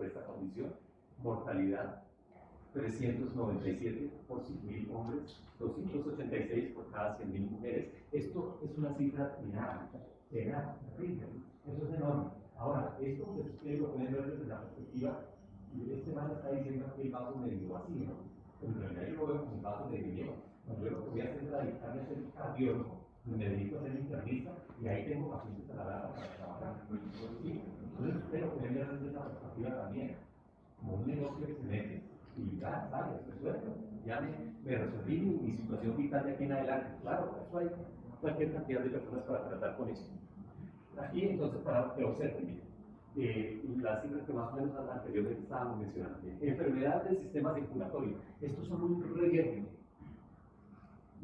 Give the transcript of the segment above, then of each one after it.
por esta condición. Mortalidad, 397 por 100.000 hombres, 286 por cada 100.000 mujeres. Esto es una cifra terrible. Eso es enorme. Ahora, esto que ustedes lo pueden ver desde la perspectiva, este man está diciendo que el vaso medio vacío, pero en realidad yo lo veo como un vaso medio lleno. Yo lo que voy a hacer es dedicarme a ser cardiólogo, me dedico a ser internista y ahí tengo pacientes a la larga para trabajar. Entonces ustedes lo pueden ver desde esa perspectiva también, como un negocio que se mete y ya, sale, resuelto. Ya me resolví mi situación vital de aquí en adelante. Claro, eso hay cualquier cantidad de personas para tratar con eso. Aquí entonces, para que observen, las cifras que más o menos anteriormente estábamos mencionando. Enfermedades del sistema circulatorio. Estos son un relleno.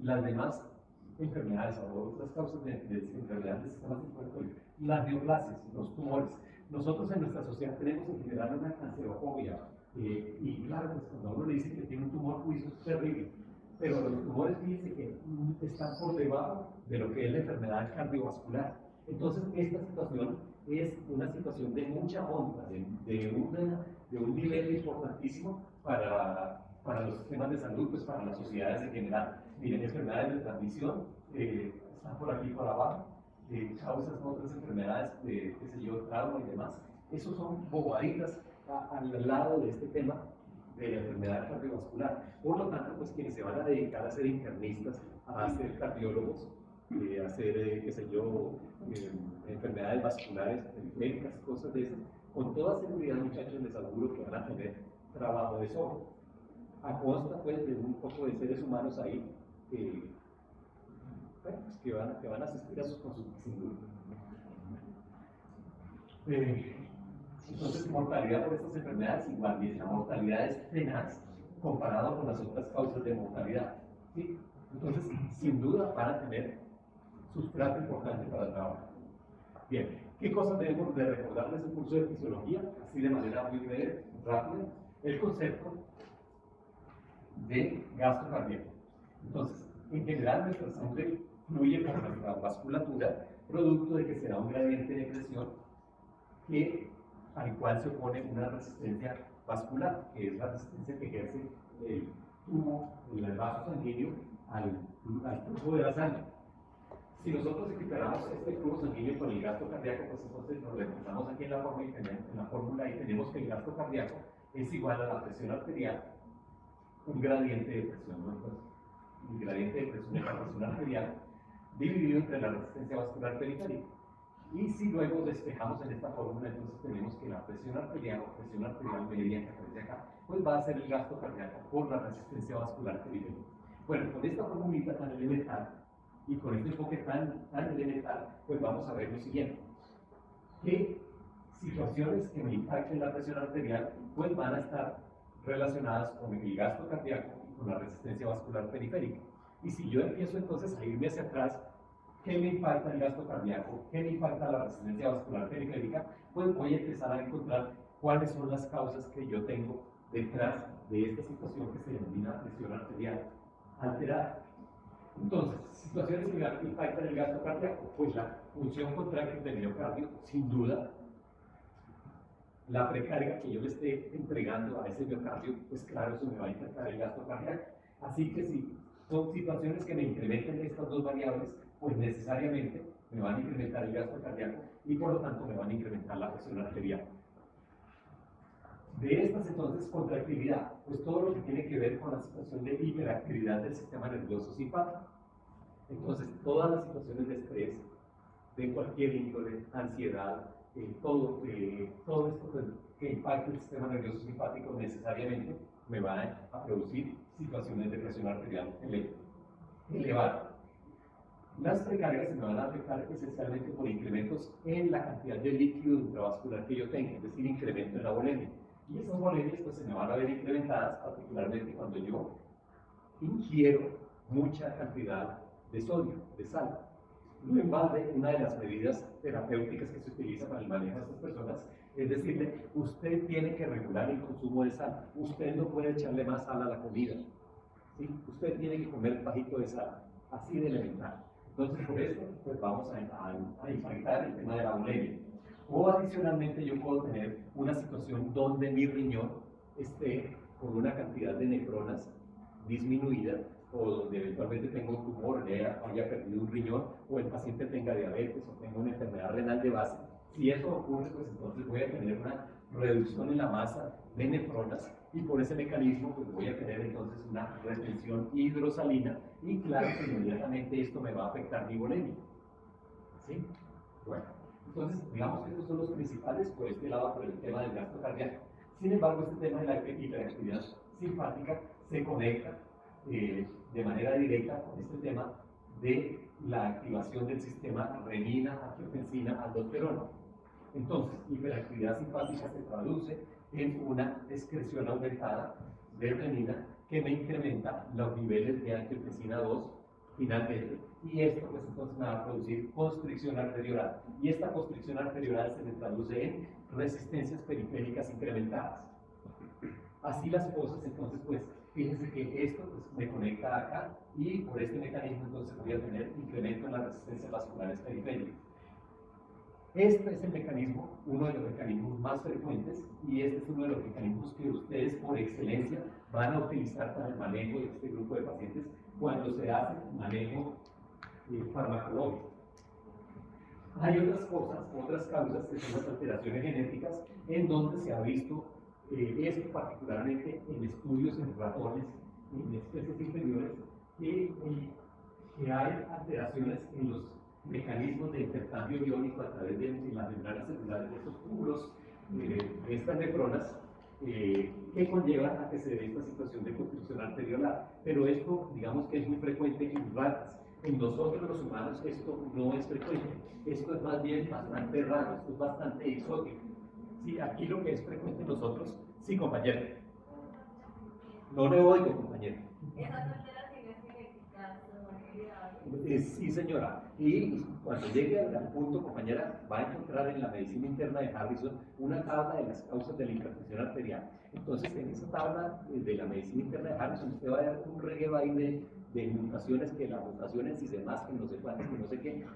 Las demás enfermedades o otras causas de enfermedades del sistema circulatorio. Las neoplasias, los tumores. Nosotros en nuestra sociedad tenemos en general una cancerofobia. Y claro, pues cuando uno le dice que tiene un tumor, pues eso es terrible. Pero los tumores, fíjense que están por debajo de lo que es la enfermedad cardiovascular. Entonces, esta situación es una situación de mucha honra, de un nivel importantísimo para los sistemas de salud, pues para las sociedades en general. Miren, enfermedades de transmisión, están por aquí por abajo, causas otras enfermedades, qué sé yo, trauma y demás. Esos son bobaditas al lado de este tema de la enfermedad cardiovascular. Por lo tanto, pues quienes se van a dedicar a ser internistas, a ser cardiólogos, a hacer, qué sé yo, enfermedades vasculares, periféricas, cosas de esas, con toda seguridad, muchachos, les aseguro que van a tener trabajo de sobra. A costa, pues, de un poco de seres humanos ahí, bueno, pues, que van a asistir a sus consultas, sin duda. Entonces, mortalidad por estas enfermedades igual, y la mortalidad es tenaz comparado con las otras causas de mortalidad. ¿Sí? Entonces, sin duda van a tener sustrato importante para el trabajo. Bien, ¿qué cosas debemos de recordar de ese curso de fisiología? Así de manera muy breve, rápida, el concepto de gasto cardíaco. Entonces, en general, nuestra sangre fluye por nuestra vasculatura, producto de que se da un gradiente de presión al cual se opone una resistencia vascular, que es la resistencia que ejerce el tubo, el vaso sanguíneo al flujo de la sangre. Si nosotros equiparamos este flujo sanguíneo con el gasto cardíaco, pues entonces nos representamos aquí en la fórmula y tenemos que el gasto cardíaco es igual a la presión arterial, un gradiente de presión, ¿no? Entonces, el gradiente de presión es la presión arterial dividido entre la resistencia vascular periférica. Y si luego despejamos en esta fórmula, entonces tenemos que la presión arterial o presión arterial media que aparece acá, pues va a ser el gasto cardíaco por la resistencia vascular periférica. Bueno, con esta formulita tan elemental y con este enfoque tan elemental, pues vamos a ver lo siguiente. ¿Qué situaciones que me impacten la presión arterial pues van a estar relacionadas con el gasto cardíaco y con la resistencia vascular periférica? Y si yo empiezo entonces a irme hacia atrás, ¿qué me impacta el gasto cardíaco? ¿Qué me impacta la resistencia vascular periférica? Pues voy a empezar a encontrar cuáles son las causas que yo tengo detrás de esta situación que se denomina presión arterial alterada. Entonces, situaciones que impactan el gasto cardíaco, pues la función contráctil del miocardio, sin duda, la precarga que yo le esté entregando a ese miocardio, pues claro, eso me va a impactar el gasto cardíaco. Así que si son situaciones que me incrementen estas dos variables, pues necesariamente me van a incrementar el gasto cardíaco y por lo tanto me van a incrementar la presión arterial. De estas entonces, contractilidad, pues todo lo que tiene que ver con la situación de hiperactividad del sistema nervioso simpático. Entonces, todas las situaciones de estrés, de cualquier índole, ansiedad, todo esto que impacte el sistema nervioso simpático necesariamente me va a producir situaciones de presión arterial elevada. Las precargas se me van a afectar esencialmente por incrementos en la cantidad de líquido intravascular que yo tengo, es decir, incremento en la volemia. Y esas volemias pues, se me van a ver incrementadas, particularmente cuando yo ingiero mucha cantidad de sodio, de sal. No en balde, una de las medidas terapéuticas que se utiliza para el manejo de estas personas es decirle, usted tiene que regular el consumo de sal, usted no puede echarle más sal a la comida, ¿sí? Usted tiene que comer bajito de sal, así de elemental. Entonces, por eso, pues vamos a impactar el tema de la bulimia. O adicionalmente yo puedo tener una situación donde mi riñón esté con una cantidad de nefronas disminuida, o donde eventualmente tengo un tumor, haya perdido un riñón, o el paciente tenga diabetes o tenga una enfermedad renal de base. Si eso ocurre, pues entonces voy a tener una reducción en la masa de nefronas, y por ese mecanismo pues voy a tener entonces una retención hidrosalina, y claro que inmediatamente esto me va a afectar mi volemia. ¿Sí? Bueno, entonces digamos que estos son los principales por este lado, por el tema del gasto cardíaco. Sin embargo, este tema de la hiperactividad simpática se conecta de manera directa con este tema de la activación del sistema renina, angiotensina, aldosterona. Entonces, hiperactividad simpática se traduce en una excreción aumentada de renina que me incrementa los niveles de angiotensina 2 finalmente, y esto pues entonces me va a producir constricción arteriolar, y esta constricción arteriolar se me traduce en resistencias periféricas incrementadas. Así las cosas, entonces pues fíjense que esto pues, me conecta acá, y por este mecanismo entonces voy a tener incremento en las resistencias vasculares periféricas. Este es el mecanismo, uno de los mecanismos más frecuentes, y este es uno de los mecanismos que ustedes por excelencia van a utilizar para el manejo de este grupo de pacientes cuando se hace manejo farmacológico. Hay otras cosas, otras causas que son las alteraciones genéticas, en donde se ha visto esto particularmente en estudios en ratones, en especies inferiores, que hay alteraciones en los mecanismos de intercambio iónico a través de las membranas celulares de estos túbulos, de estas nefronas, que conllevan a que se dé esta situación de constricción arteriolar. Pero esto, digamos que es muy frecuente en ratas. En nosotros los humanos esto no es frecuente. Esto es más bien bastante raro, esto es bastante exótico. Sí, aquí lo que es frecuente en nosotros, sí, compañero. No le oigo, compañero. Esas alteraciones genéticas son heredables. Sí, señora. Y cuando llegue al punto, compañera, va a encontrar en la medicina interna de Harrison una tabla de las causas de la hipertensión arterial. Entonces, en esa tabla de la medicina interna de Harrison, usted va a ver un reguero ahí de mutaciones, que las mutaciones y demás, que no sé cuántas, que no sé qué.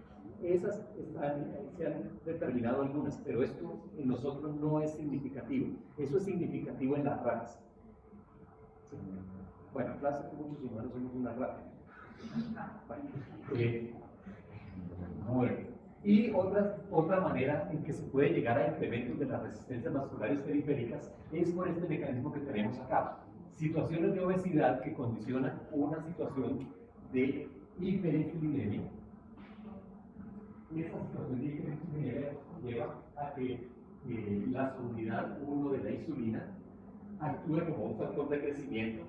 Esas se han determinado algunas, pero esto en nosotros no es significativo. Eso es significativo en las ratas. Sí. Bueno, claro que muchos humanos somos una rata. Bueno, y otra manera en que se puede llegar a incrementos de las resistencias vasculares periféricas es por este mecanismo que tenemos acá. Situaciones de obesidad que condicionan una situación de hiperinsulinemia. Esa situación de hiperinsulinemia lleva a que la subunidad 1 de la insulina actúe como un factor de crecimiento,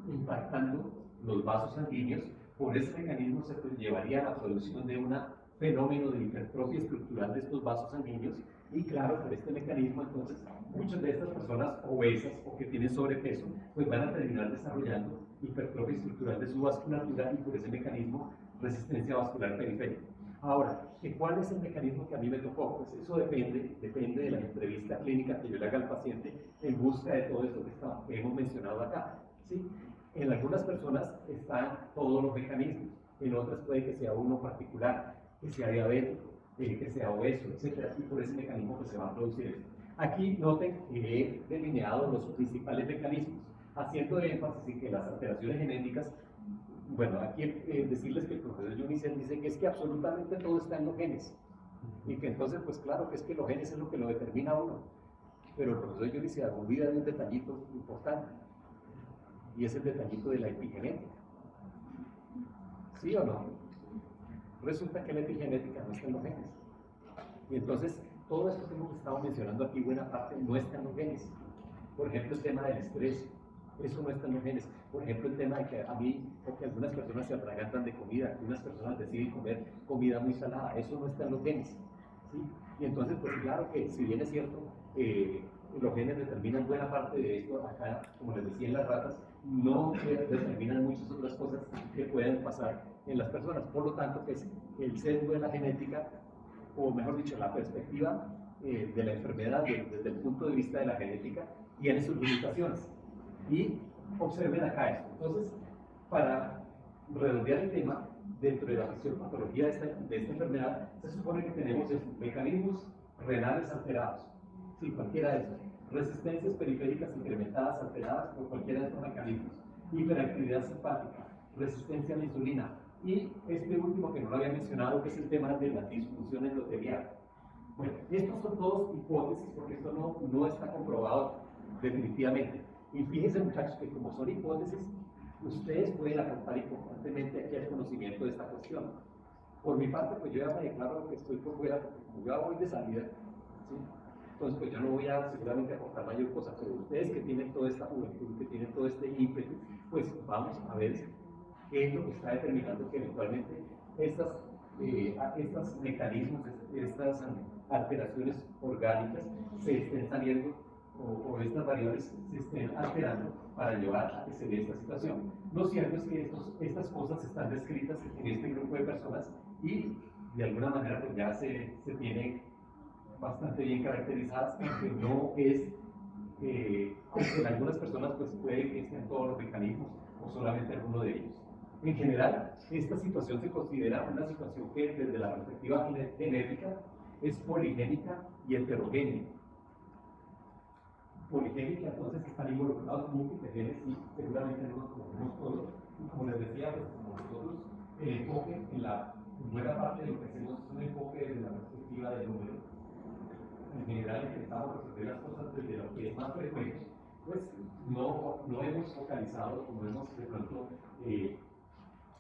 impactando los vasos sanguíneos. Por ese mecanismo se llevaría a la producción de un fenómeno de hipertrofia estructural de estos vasos sanguíneos, y claro, por este mecanismo entonces muchas de estas personas obesas o que tienen sobrepeso pues van a terminar desarrollando hipertrofia estructural de su vasculatura, y por ese mecanismo resistencia vascular periférica. Ahora, ¿cuál es el mecanismo que a mí me tocó? Pues eso depende de la entrevista clínica que yo le haga al paciente en busca de todo esto que hemos mencionado acá, ¿sí? En algunas personas están todos los mecanismos, en otras puede que sea uno particular, que sea diabético, que sea obeso, etc. Y por ese mecanismo que se va a producir esto. Aquí noten que he delineado los principales mecanismos, haciendo énfasis en que las alteraciones genéticas, bueno, aquí decirles que el profesor Junicen dice que es que absolutamente todo está en los genes, y que entonces, pues claro, que es que los genes es lo que lo determina a uno, pero el profesor Junicen olvida de un detallito importante, y es el detallito de la epigenética. ¿Sí o no? Resulta que la epigenética no está en los genes. Y entonces, todo esto que hemos estado mencionando aquí, buena parte no está en los genes. Por ejemplo, el tema del estrés, eso no está en los genes. Por ejemplo, el tema de que a mí, porque algunas personas se atragantan de comida, algunas personas deciden comer comida muy salada, eso no está en los genes. ¿Sí? Y entonces, pues claro que si bien es cierto, los genes determinan buena parte de esto, acá, como les decía en las ratas, no determinan muchas otras cosas que pueden pasar en las personas. Por lo tanto, pues, el sesgo de la genética, o mejor dicho, la perspectiva de la enfermedad desde el punto de vista de la genética, tiene sus limitaciones. Y observen acá esto. Entonces, para redondear el tema, dentro de la fisiopatología de esta enfermedad, se supone que tenemos mecanismos renales alterados, sí, cualquiera de esos, resistencias periféricas incrementadas alteradas por cualquiera de estos mecanismos, hiperactividad simpática, resistencia a la insulina, y este último que no lo había mencionado, que es el tema de la disfunción endotelial. Bueno, estos son todos hipótesis, porque esto no está comprobado definitivamente. Y fíjense, muchachos, que como son hipótesis, ustedes pueden aportar importantemente aquí al conocimiento de esta cuestión. Por mi parte, pues yo ya me declaro que estoy por fuera, porque como yo ya voy de salida, ¿sí? Entonces pues yo no voy a seguramente aportar mayor cosa, pero ustedes que tienen toda esta juventud, que tienen todo este ímpetu, pues vamos a ver qué es lo que está determinando que eventualmente estos mecanismos, estas alteraciones orgánicas se estén saliendo o estas variables se estén alterando para llevar a que se dé esta situación. Lo cierto es que estas cosas están descritas en este grupo de personas y de alguna manera pues ya se tienen bastante bien caracterizadas, aunque no es, aunque en algunas personas pues puede que estén todos los mecanismos o solamente alguno de ellos. En general, esta situación se considera una situación que desde la perspectiva genética es poligénica y heterogénea. Poligénica, entonces están involucrados múltiples genes y seguramente no los conocemos todos. Y como les decía, pues como nosotros el enfoque en la buena parte de lo que hacemos es un enfoque desde la perspectiva del número. En general intentamos resolver las cosas desde lo que es más frecuente, pues no hemos focalizado como hemos de pronto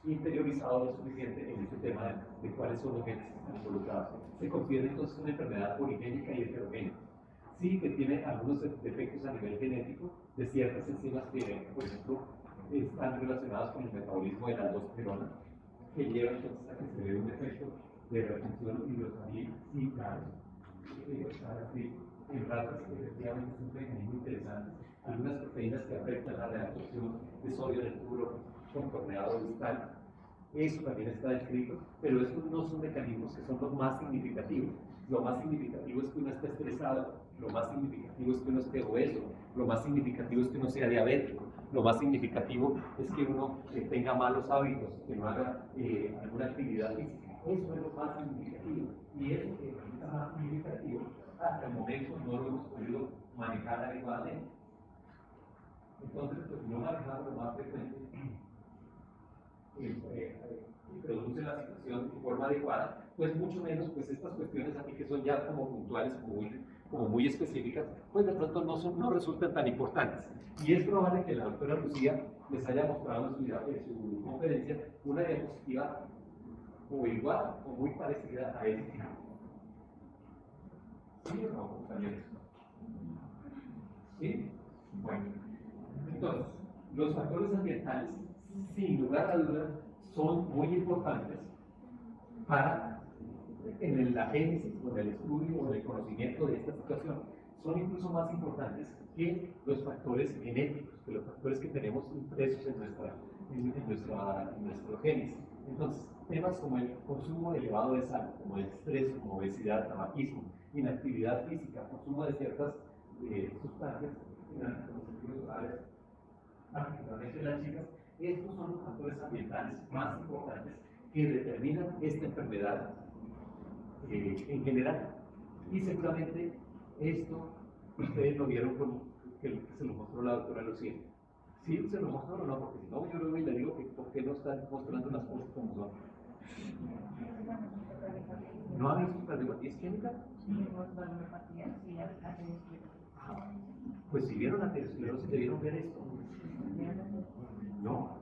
interiorizado lo suficiente en este tema de cuáles son los genes que están involucrados. Se considera entonces una enfermedad poligénica y heterogénea. Sí que tiene algunos defectos a nivel genético de ciertas enzimas que, por ejemplo, están relacionadas con el metabolismo de la aldosterona, que lleva entonces a que se dé un efecto de retención hidrosalina, sí, claro. En ratas, efectivamente, es un mecanismo interesante. Algunas proteínas que afectan la reabsorción de sodio en el tubo contorneado distal. Eso también está descrito, pero estos no son mecanismos que son los más significativos. Lo más significativo es que uno esté estresado, lo más significativo es que uno esté obeso, lo más significativo es que uno sea diabético, lo más significativo es que uno tenga malos hábitos, que no haga alguna actividad física. Eso es lo más significativo. Y eso que es más significativo, hasta el momento no lo hemos podido manejar adecuadamente. Entonces, pues no manejamos lo más frecuente y produce la situación de forma adecuada, pues mucho menos pues estas cuestiones aquí que son ya como puntuales, como muy específicas, pues de pronto no resultan tan importantes. Y es probable que la doctora Lucía les haya mostrado en su conferencia una diapositiva o igual o muy parecida a esta. ¿Sí o no, compañeros? ¿Sí? Bueno, entonces, los factores ambientales, sin lugar a dudas, son muy importantes para en la génesis o en el estudio o en el conocimiento de esta situación. Son incluso más importantes que los factores genéticos, que los factores que tenemos impresos en nuestro génesis. Entonces, temas como el consumo elevado de sal, como el estrés, como obesidad, tabaquismo, inactividad física, consumo de ciertas sustancias, particularmente en las chicas, estos son los factores ambientales más importantes que determinan esta enfermedad en general. Y seguramente esto ustedes lo vieron con que se lo mostró la doctora Lucía. ¿Sí se lo mostró o no? Porque si no, yo luego le digo que por qué no están mostrando las cosas como son. ¿No han visto cardiopatía isquémica? Pues si vieron la aterosclerosis, debieron ver esto. No.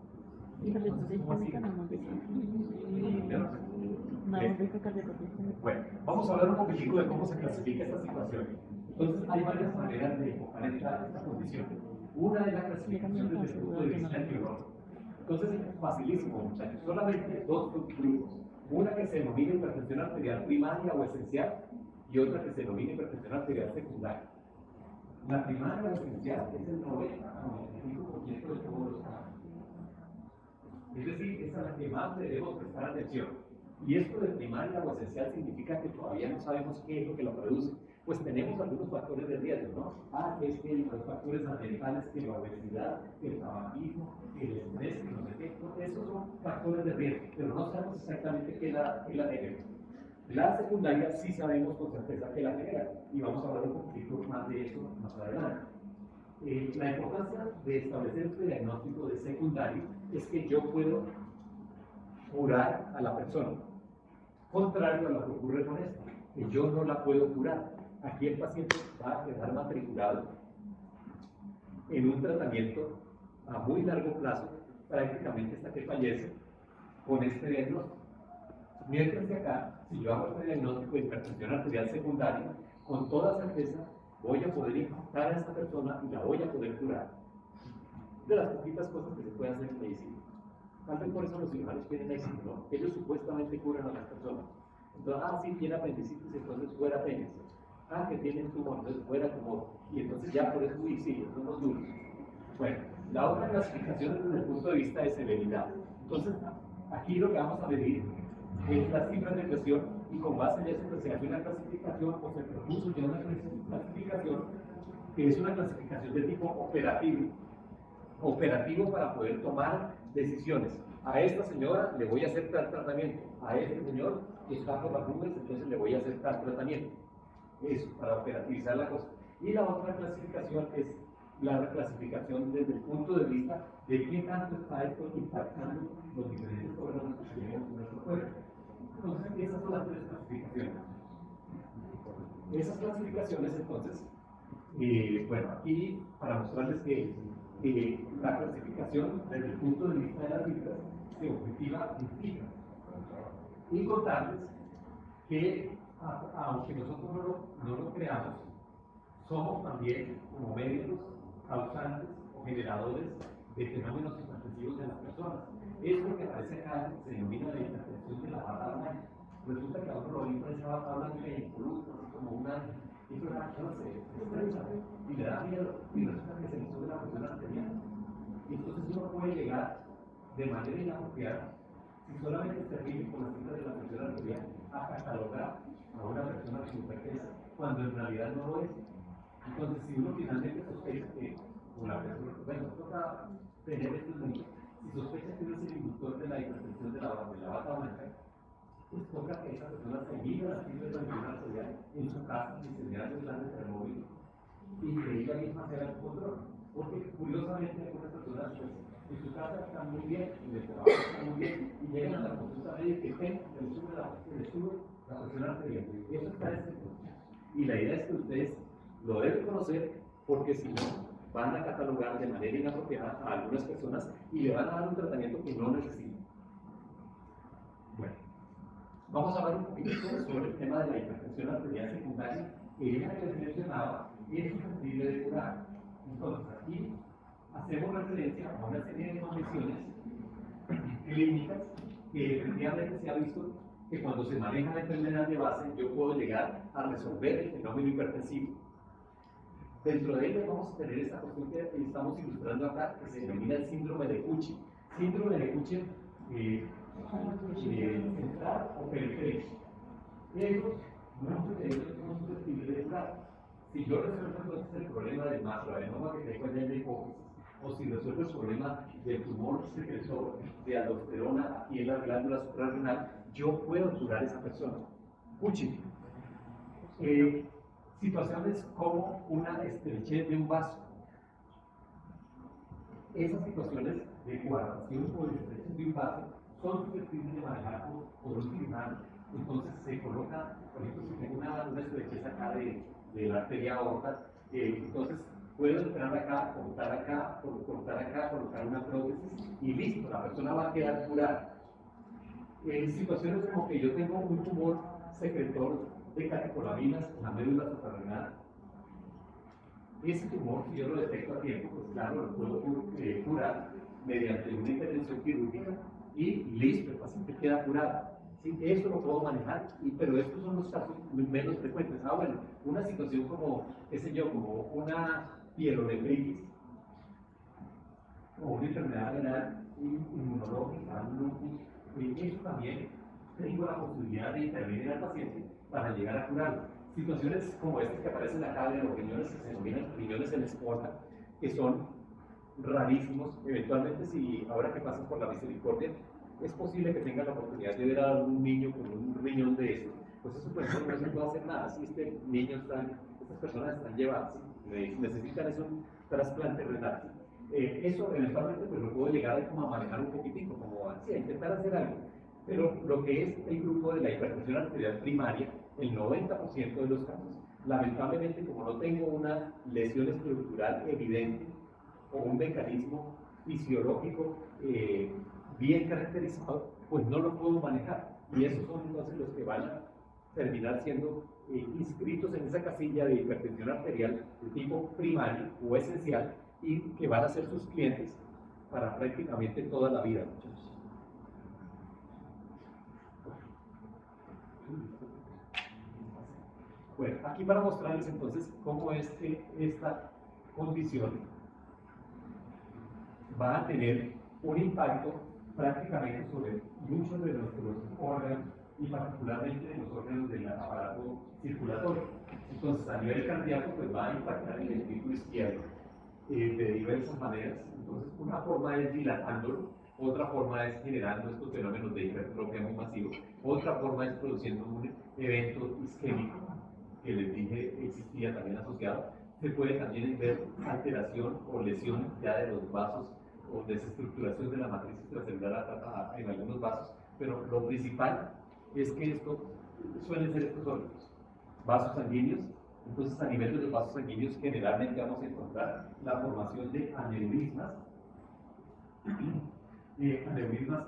Bueno, vamos a hablar un poquitico de cómo se clasifica esta situación. Entonces, hay varias maneras de enfocar esta condición. Una es la clasificación desde el punto de vista neurológico. Entonces, es facilísimo, muchachos. Solamente dos grupos. Una que se denomina hipertensión arterial primaria o esencial y otra que se denomina hipertensión arterial secundaria. La primaria o esencial es el 90% de todos los casos. Es decir, esa es la que más debemos prestar atención. Y esto de primaria o esencial significa que todavía no sabemos qué es lo que lo produce. Pues tenemos algunos factores de riesgo, ¿no? Es que los factores ambientales, que la obesidad, que el tabaquismo, que el estrés, que los efectos, esos son factores de riesgo, pero no sabemos exactamente qué la genera. La secundaria sí sabemos con certeza que la genera, y vamos a hablar un poquito más de eso más adelante. La importancia de establecer este diagnóstico de secundario es que yo puedo curar a la persona, contrario a lo que ocurre con esto, que yo no la puedo curar. Aquí el paciente va a quedar matriculado en un tratamiento a muy largo plazo, prácticamente hasta que fallece, con este diagnóstico. Mientras que acá, si yo hago este diagnóstico de hipertensión arterial secundaria, con toda certeza voy a poder impactar a esa persona y la voy a poder curar. De las poquitas cosas que se pueden hacer en medicina. Tal vez por eso los cirujanos tienen éxito, ¿no? Ellos supuestamente curan a las personas. Entonces, sí, tiene apendicitis, entonces fuera apéndice. Que tienen tumor, entonces fuera tumor. Y entonces ya por eso, sí, son los duros. Bueno, la otra clasificación desde el punto de vista de severidad. Entonces, aquí lo que vamos a medir es las cifras de presión, y con base en eso pues, se hace una clasificación o se propuso ya una clasificación que es una clasificación de tipo operativo para poder tomar decisiones. A esta señora le voy a hacer tal tratamiento, a este señor que está por las nubes, entonces le voy a hacer tal tratamiento. Eso, para operativizar la cosa. Y la otra clasificación es la clasificación desde el punto de vista de qué tanto está esto impactando los diferentes órganos que tenemos en nuestro cuerpo. Entonces, esas son las tres clasificaciones. Esas clasificaciones, entonces, bueno, aquí para mostrarles que la clasificación desde el punto de vista de las cifras se objetiva en cifras. Y contarles que, aunque nosotros no lo creamos, somos también, como médicos, causantes o generadores de fenómenos hipertensivos en las personas. Es lo que aparece acá, se denomina la hipertensión de la bata blanca. Resulta que a uno lo entra esa bata blanca y involucra como una persona se estresa y le da miedo y resulta que se le sube la presión arterial. Y entonces uno puede llegar de manera inapropiada, si solamente se rige con la cifra de la presión arterial, a catalogar a una persona con hipertensa, cuando en realidad no lo es. Entonces, si uno finalmente sospecha que una persona, bueno, toca tener estos números, si sospecha que uno es el inductor de la hipertensión de la bata blanca, pues toca que esa persona se mida la cifra de la presión arterial en su casa, diseñar el plan de termómetro, y que ella misma haga el control. Porque curiosamente algunas personas pues, en su casa están muy bien, en el trabajo están muy bien, y llegan a la consulta médica que se les sube la presión arterial. Eso está escrito. Y la idea es que ustedes lo deben conocer, porque si no, van a catalogar de manera inapropiada a algunas personas y le van a dar un tratamiento que no necesitan. Bueno, vamos a hablar un poquito sobre el tema de la hipertensión arterial secundaria, que ella que les mencionaba es susceptible de curar. Entonces, aquí hacemos referencia a una serie de condiciones clínicas que efectivamente se ha visto que cuando se maneja la enfermedad de base, yo puedo llegar a resolver el fenómeno hipertensivo. Dentro de ello vamos a tener esta cuestión que estamos ilustrando acá, que se denomina el síndrome de Cushing. Síndrome de Cushing central o periférico. Muchos de ellos son susceptibles de curar. Si yo resuelvo entonces el problema del macroadenoma que tengo en la hipófisis, o si resuelvo el problema del tumor secretor de aldosterona aquí en la glándula suprarrenal, yo puedo curar a esa persona. Cushing. Situaciones como una estrechez de un vaso. Esas situaciones de coartación o de estrechez de un vaso son susceptibles de manejar por un cirujano. Entonces se coloca, por ejemplo, si tengo una estrechez acá de la arteria aorta, entonces puedo entrar acá, colocar una prótesis y listo, la persona va a quedar curada. En situaciones como que yo tengo un tumor secretor de catecolaminas en la médula suprarrenal, ese tumor, si yo lo detecto a tiempo, pues claro, lo puedo curar mediante una intervención quirúrgica y listo, el paciente queda curado. ¿Sí? Eso lo puedo manejar, pero estos son los casos menos frecuentes. Bueno, una situación como, qué sé yo, como una pielonefritis o una enfermedad renal inmunológica, un lupus, eso también tengo la posibilidad de intervenir al paciente para llegar a curarlo. Situaciones como estas que aparecen acá de los riñones, que se denominan riñones en espora, que son rarísimos. Eventualmente, si ahora que pasan por la misericordia, es posible que tengan la oportunidad de ver a un niño con un riñón de estos, pues eso pues, no se puede hacer nada. Si este niño estas personas están llevadas, ¿sí? Necesitan es un trasplante renal. ¿Sí? Eso eventualmente pues lo puedo llegar a, como a manejar un poquitico, como así, a intentar hacer algo. Pero lo que es el grupo de la hipertensión arterial primaria, el 90% de los casos, lamentablemente como no tengo una lesión estructural evidente o un mecanismo fisiológico bien caracterizado, pues no lo puedo manejar. Y esos son entonces los que van a terminar siendo inscritos en esa casilla de hipertensión arterial de tipo primario o esencial y que van a ser sus clientes para prácticamente toda la vida, muchachos. Bueno, aquí para mostrarles entonces cómo es que esta condición va a tener un impacto prácticamente sobre muchos de nuestros órganos y particularmente en los órganos del aparato circulatorio. Entonces, a nivel cardíaco, pues va a impactar en el ventrículo izquierdo de diversas maneras. Entonces, una forma es dilatándolo, otra forma es generando estos fenómenos de hipertrofia muy masivos, otra forma es produciendo un evento isquémico que les dije existía también asociado. Se puede también ver alteración o lesión ya de los vasos o desestructuración de la matriz extracelular en algunos vasos, pero lo principal es que esto suelen ser estos órganos, vasos sanguíneos. Entonces, a nivel de los vasos sanguíneos, generalmente vamos a encontrar la formación de aneurismas, aneurismas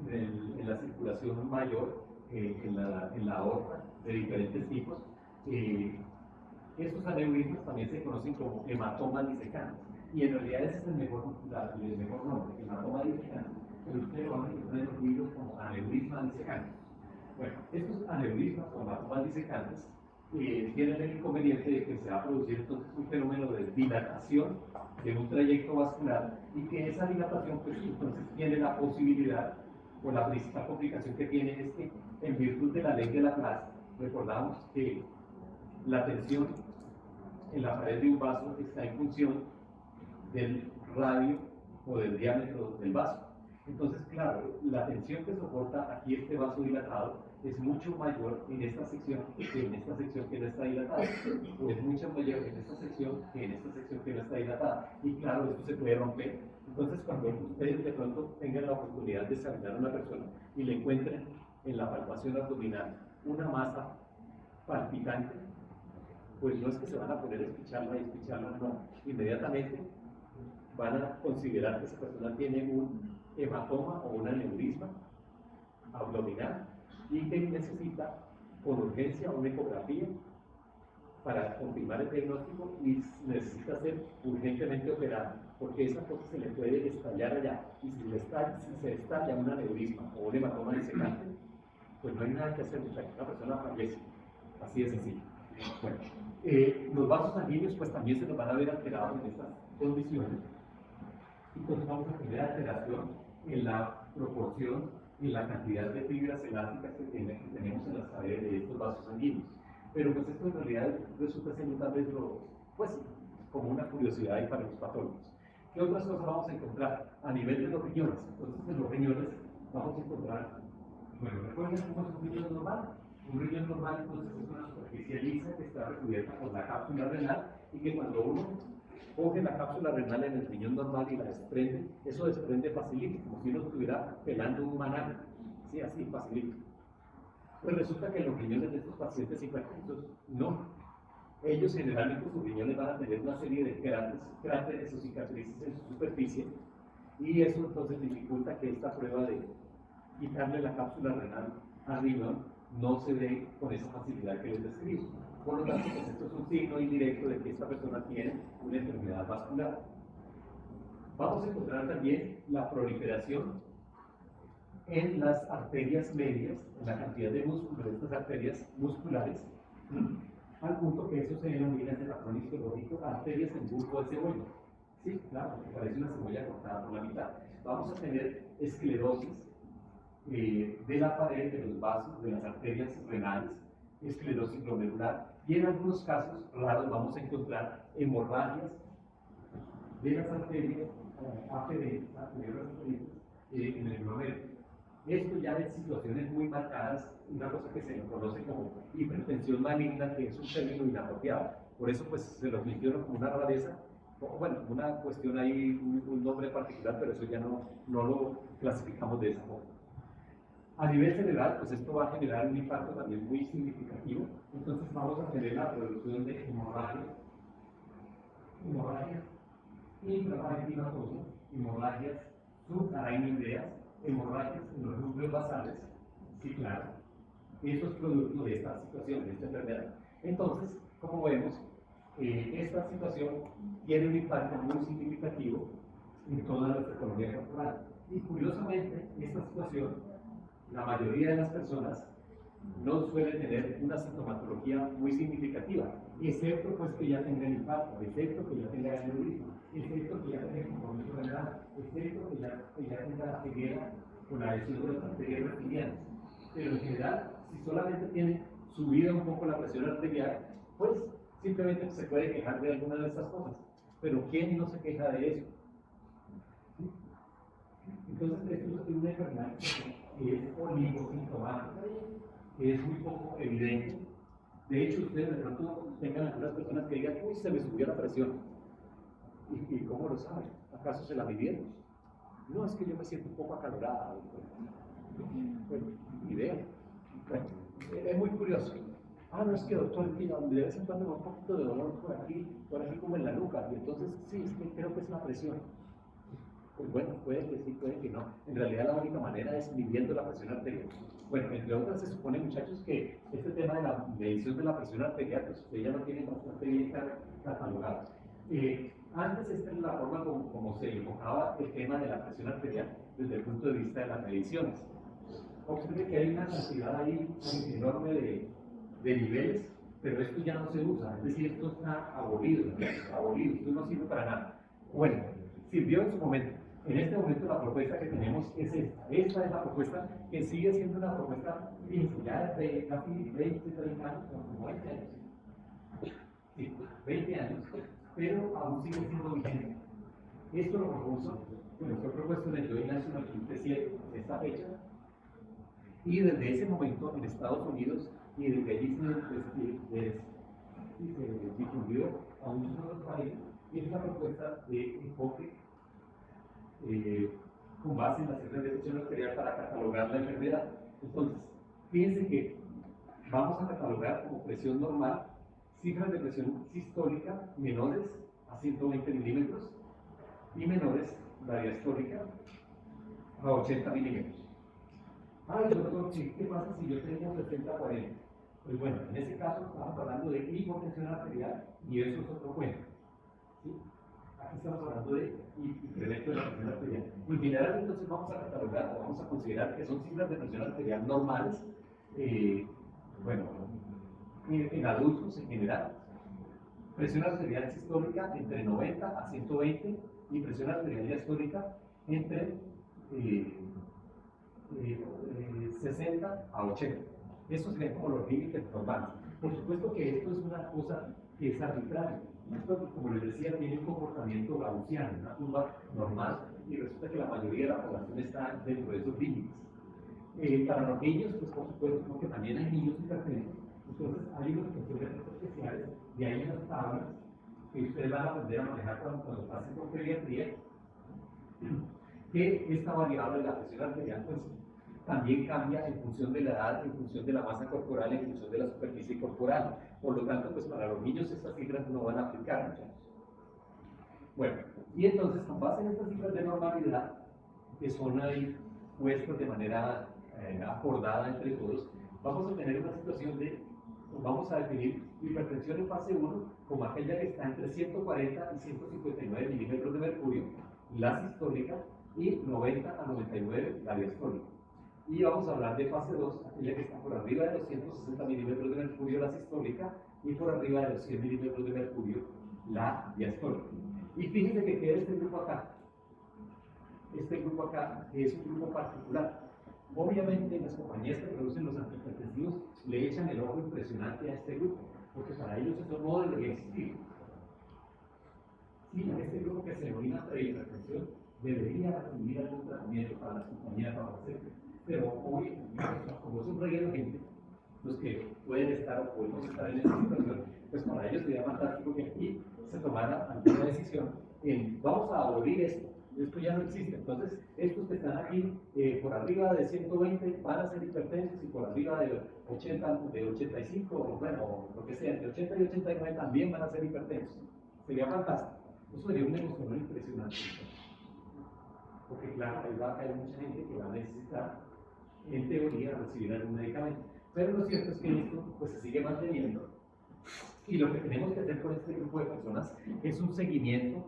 en la circulación mayor, en la aorta, de diferentes tipos. Estos aneurismas también se conocen como hematomas disecantes. Y en realidad ese es el mejor nombre, hematoma disecante. Pero ustedes van a encontrar en los libros como aneurisma disecante. Bueno, estos aneurismas o hematomas disecantes tienen el inconveniente de que se va a producir entonces un fenómeno de dilatación de un trayecto vascular y que esa dilatación pues entonces tiene la posibilidad o la principal complicación que tiene es que en virtud de la ley de Laplace recordamos que la tensión en la pared de un vaso está en función del radio o del diámetro del vaso. Entonces, claro, la tensión que soporta aquí este vaso dilatado es mucho mayor en esta sección que en esta sección que no está dilatada, o es mucho mayor en esta sección que en esta sección que no está dilatada. Y claro, esto se puede romper. Entonces, cuando ustedes de pronto tengan la oportunidad de examinar a una persona y le encuentren en la palpación abdominal una masa palpitante, pues no es que se van a poner a espicharla y espicharla, no. Inmediatamente van a considerar que esa persona tiene un hematoma o un aneurisma abdominal y que necesita con urgencia una ecografía para confirmar el diagnóstico y necesita ser urgentemente operado, porque esa cosa se le puede estallar allá, y si se estalla un aneurisma o un hematoma disecante, pues no hay nada que hacer, una persona fallece, así de sencillo. Bueno, los vasos sanguíneos pues también se nos van a ver alterados en estas condiciones, entonces vamos a tener alteración en la proporción y la cantidad de fibras elásticas que tenemos en las paredes de estos vasos sanguíneos. Pero pues esto en realidad resulta siendo tal vez pues, como una curiosidad ahí para los patólogos. ¿Qué otras cosas vamos a encontrar? A nivel de los riñones. Entonces en los riñones vamos a encontrar, bueno, ¿recuerden cómo es un riñón normal? Un riñón normal entonces es una superficie lisa que está recubierta por la cápsula renal y que cuando uno coge la cápsula renal en el riñón normal y la desprende, eso desprende facilito, como si uno estuviera pelando un banano, ¿sí? Así, facilito. Pues resulta que los riñones de estos pacientes hipertensos, no. Ellos generalmente sus riñones van a tener una serie de cráteres o cicatrices en su superficie y eso entonces dificulta que esta prueba de quitarle la cápsula renal al riñón no se dé con esa facilidad que les describo. Por lo tanto, pues esto es un signo indirecto de que esta persona tiene una enfermedad vascular. Vamos a encontrar también la proliferación en las arterias medias, en la cantidad de músculo de estas arterias musculares, al punto que eso se denomina en el patrón histológico arterias en bulbo de cebolla. Sí, claro, porque parece una cebolla cortada por la mitad. Vamos a tener esclerosis de la pared de los vasos, de las arterias renales, esclerosis glomerular, y en algunos casos raros vamos a encontrar hemorragias de las arterias APD, en el glomero. Esto ya es situaciones muy marcadas, una cosa que se conoce como hipertensión maligna, que es un término inapropiado. Por eso pues se lo menciono como una rareza, bueno, una cuestión ahí, un nombre particular, pero eso ya no lo clasificamos de esa forma. A nivel general, pues esto va a generar un impacto también muy significativo. Entonces vamos a tener la producción de hemorragias intraparenquimatosas, hemorragias subarachnoideas, hemorragias en los núcleos basales, sí, claro. Eso es producto de esta situación, de esta enfermedad. Entonces, como vemos, esta situación tiene un impacto muy significativo en toda nuestra economía corporal. Y curiosamente, esta situación, la mayoría de las personas no suelen tener una sintomatología muy significativa, excepto pues que ya tengan impacto, excepto que ya tengan aneurisma, excepto que ya tengan compromiso renal, excepto que ya tengan la ceguera con la lesión de las arterias reptilianas. Pero en general, si solamente tiene subida un poco la presión arterial, pues simplemente se puede quejar de alguna de estas cosas. Pero ¿quién no se queja de eso? ¿Sí? Entonces, esto es una enfermedad que es oligosintomática, que es muy poco evidente. De hecho, ustedes de pronto tengan algunas personas que digan, uy, se me subió la presión. ¿Y cómo lo saben? ¿Acaso se la midieron? No, es que yo me siento un poco acalorada. Bueno, idea. Bueno, es muy curioso. Ah, no, es que doctor, de vez en cuando me da un poquito de dolor por aquí como en la nuca. Y entonces, sí, es que creo que es la presión. Pues bueno, puede que sí, puede que no. En realidad la única manera es midiendo la presión arterial. Bueno, entre otras se supone, muchachos, que este tema de la medición de la presión arterial, pues ustedes ya lo tienen bastante bien catalogado. Antes esta es la forma como se enfocaba el tema de la presión arterial desde el punto de vista de las mediciones. Observe que hay una cantidad ahí enorme de niveles, pero esto ya no se usa, es decir, esto está abolido, esto no sirve para nada. Bueno, sirvió en su momento. En este momento la propuesta que tenemos es esta. Esta es la propuesta que sigue siendo una propuesta ya de casi 20, 30 años, como 20 años. Sí, 20 años, pero aún sigue siendo vigente. Esto lo propuso, bueno, fue propuesto en el Joint National Committee esta fecha, y desde ese momento en Estados Unidos y desde allí se difundió a muchos otros países, y es una propuesta de enfoque con base en las cifras de presión arterial para catalogar la enfermedad. Entonces, fíjense que vamos a catalogar como presión normal cifras de presión sistólica menores a 120 milímetros y menores la diastólica a 80 milímetros. Ay, doctor, ¿qué pasa si yo tengo 60-40? Pues bueno, en ese caso estamos hablando de hipotensión arterial y eso es otro cuento. ¿Sí? Aquí estamos hablando de incremento de la presión arterial. En general, entonces vamos a catalogar o vamos a considerar que son cifras de presión arterial normales, bueno, en adultos en general. Presión arterial sistólica entre 90 a 120 y presión arterial diastólica entre 60 a 80. Estos serían como los límites normales. Por supuesto que esto es una cosa que es arbitraria. Esto, como les decía, tiene un comportamiento gaussiano, una curva normal, y resulta que la mayoría de la población está dentro de esos límites. Para los niños, pues por supuesto, porque también hay niños hipertensos, entonces hay unos conocimientos especiales, y hay unas tablas que ustedes van a aprender a manejar cuando pasen por pediatría, que esta variable de la presión arterial pues también cambia en función de la edad, en función de la masa corporal, en función de la superficie corporal. Por lo tanto, pues para los niños estas cifras no van a aplicar, muchachos. Bueno, y entonces con base en estas cifras de normalidad, que son ahí puestas de manera acordada entre todos, vamos a tener una situación de, vamos a definir hipertensión en fase 1 como aquella que está entre 140 y 159 milímetros de mercurio, la sistólica, y 90 a 99 la diastólica. Y vamos a hablar de fase 2, aquella que está por arriba de los 160 milímetros de mercurio, la sistólica, y por arriba de los 100 milímetros de mercurio, la diastólica. Y fíjense que queda este grupo acá. Este grupo acá es un grupo particular. Obviamente las compañías que producen los antihipertensivos le echan el ojo impresionante a este grupo, porque para ellos eso no debería existir. Sí, este grupo que se denomina prehipertensión debería recibir algún tratamiento para las compañías farmacéuticas. pero hoy, como es un reguero de gente, los que pueden estar o podemos estar en esta situación, pues para ellos sería fantástico que aquí se tomara alguna decisión en vamos a abolir esto ya no existe. Entonces, estos que están aquí por arriba de 120 van a ser hipertensos y por arriba de 80, de 85, o bueno, lo que sea, de 80 y 89 también van a ser hipertensos. Sería fantástico. Eso sería un negocio muy impresionante. Porque claro, ahí va a haber mucha gente que va a necesitar, en teoría, recibir algún medicamento. Pero lo cierto es que esto pues, se sigue manteniendo. Y lo que tenemos que hacer con este grupo de personas es un seguimiento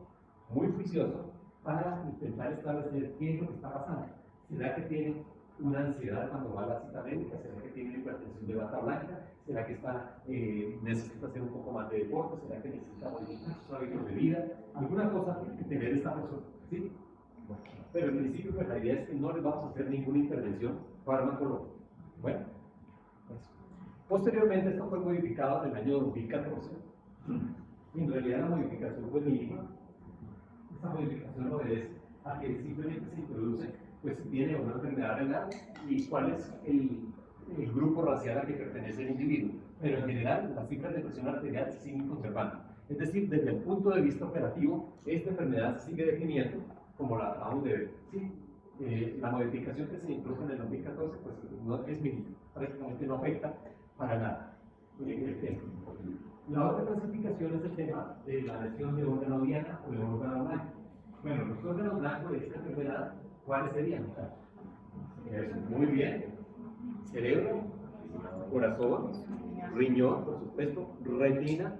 muy juicioso para intentar establecer qué es lo que está pasando. ¿Será que tiene una ansiedad cuando va a la cita médica? ¿Será que tiene una hipertensión de bata blanca? ¿Será que necesita hacer un poco más de deporte? ¿Será que necesita modificar sus hábitos de vida? Alguna cosa que tener esta persona, ¿sí? Pero en principio pues, la idea es que no les vamos a hacer ninguna intervención farmacológica. Bueno, eso. Posteriormente esto fue modificado en el año 2014. En realidad la modificación fue mínima. Esta modificación obedece a que simplemente se introduce pues si tiene una enfermedad renal y cuál es el grupo racial al que pertenece el individuo. Pero en general las cifras de presión arterial se siguen conservando. Es decir, desde el punto de vista operativo, esta enfermedad se sigue definiendo como la acabamos de ver. ¿Sí? La modificación que se introdujo en el 2014 pues, no es mínima, prácticamente no afecta para nada el tema. La otra clasificación es el tema de la lesión de órgano diana o de órgano blanco. Bueno, los órganos blancos de esta enfermedad, ¿cuáles serían? Muy bien. Cerebro, corazón, riñón, por supuesto, retina,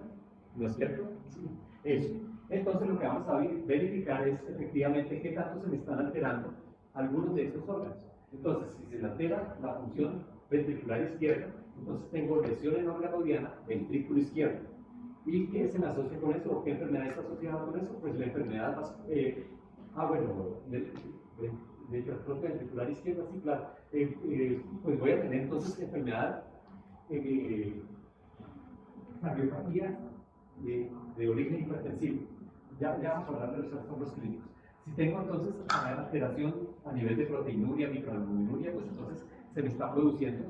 ¿no es cierto? Sí. Eso. Entonces lo que vamos a verificar es efectivamente qué tanto se me están alterando algunos de estos órganos. Entonces, si se le altera la función ventricular izquierda, entonces tengo lesión en órgano diana, ventrículo izquierdo. ¿Y qué se me asocia con eso? ¿O qué enfermedad está asociada con eso? Pues la enfermedad más... de hipertrofia ventricular izquierda, sí, claro. Pues voy a tener entonces enfermedad cardiopatía de origen hipertensivo. Ya vamos a hablar de los trastornos clínicos. Si tengo entonces alteración a nivel de proteinuria, microalbuminuria, pues entonces se me está produciendo